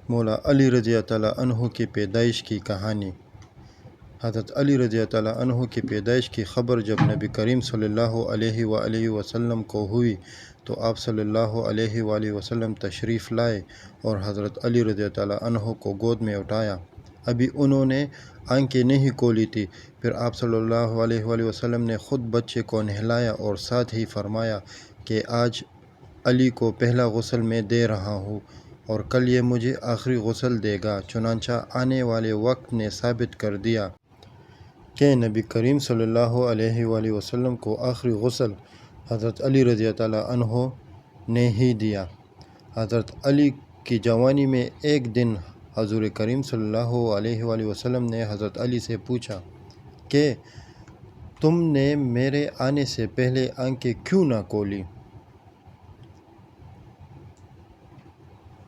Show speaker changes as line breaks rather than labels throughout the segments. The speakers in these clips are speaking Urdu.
مولا علی رضی اللہ تعالیٰ عنہ کی پیدائش کی کہانی۔ حضرت علی رضی اللہ تعالیٰ عنہ کی پیدائش کی خبر جب نبی کریم صلی اللہ علیہ وآلہ وسلم کو ہوئی تو آپ صلی اللہ علیہ وآلہ وسلم تشریف لائے اور حضرت علی رضی اللہ تعالیٰ عنہ کو گود میں اٹھایا۔ ابھی انہوں نے آنکھیں نہیں کھولی تھی، پھر آپ صلی اللہ علیہ وآلہ وسلم نے خود بچے کو نہلایا اور ساتھ ہی فرمایا کہ آج علی کو پہلا غسل میں دے رہا ہوں اور کل یہ مجھے آخری غسل دے گا۔ چنانچہ آنے والے وقت نے ثابت کر دیا کہ نبی کریم صلی اللہ علیہ وآلہ وسلم کو آخری غسل حضرت علی رضی اللہ تعالیٰ عنہ نے ہی دیا۔ حضرت علی کی جوانی میں ایک دن حضور کریم صلی اللہ علیہ وآلہ وسلم نے حضرت علی سے پوچھا کہ تم نے میرے آنے سے پہلے آنکھیں کیوں نہ کھولیں؟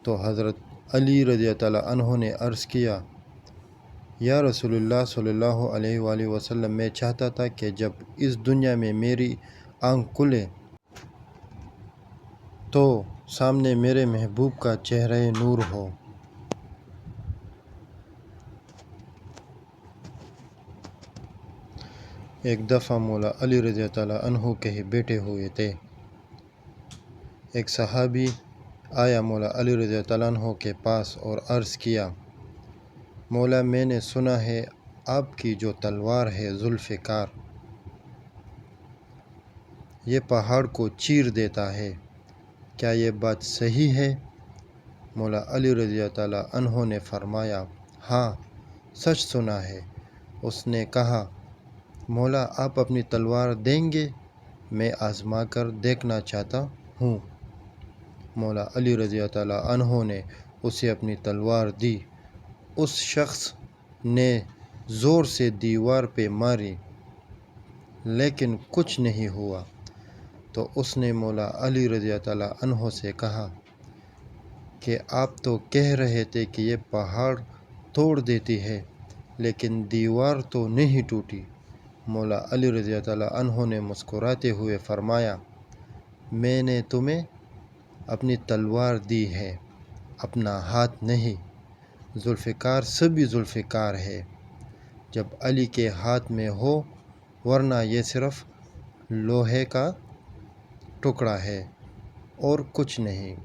تو حضرت علی رضی اللہ تعالیٰ عنہ نے عرض کیا، یا رسول اللہ صلی اللہ علیہ وآلہ وسلم، میں چاہتا تھا کہ جب اس دنیا میں میری آنکھ کھلے تو سامنے میرے محبوب کا چہرہ نور ہو۔ ایک دفعہ مولا علی رضی اللہ تعالیٰ عنہ کہیں بیٹھے ہوئے تھے۔ ایک صحابی آیا مولا علی رضی اللہ تعالیٰ عنہ کے پاس اور عرض کیا، مولا میں نے سنا ہے آپ کی جو تلوار ہے ذوالفقار، یہ پہاڑ کو چیر دیتا ہے، کیا یہ بات صحیح ہے؟ مولا علی رضی اللہ تعالیٰ عنہ نے فرمایا، ہاں سچ سنا ہے۔ اس نے کہا، مولا آپ اپنی تلوار دیں گے؟ میں آزما کر دیکھنا چاہتا ہوں۔ مولا علی رضی اللہ تعالیٰ عنہ نے اسے اپنی تلوار دی۔ اس شخص نے زور سے دیوار پہ ماری لیکن کچھ نہیں ہوا۔ تو اس نے مولا علی رضی اللہ تعالیٰ عنہ سے کہا کہ آپ تو کہہ رہے تھے کہ یہ پہاڑ توڑ دیتی ہے لیکن دیوار تو نہیں ٹوٹی۔ مولا علی رضی اللہ تعالیٰ عنہ نے مسکراتے ہوئے فرمایا، میں نے تمہیں اپنی تلوار دی ہے، اپنا ہاتھ نہیں۔ ذوالفقار سبھی ذوالفقار ہے جب علی کے ہاتھ میں ہو، ورنہ یہ صرف لوہے کا ٹکڑا ہے اور کچھ نہیں۔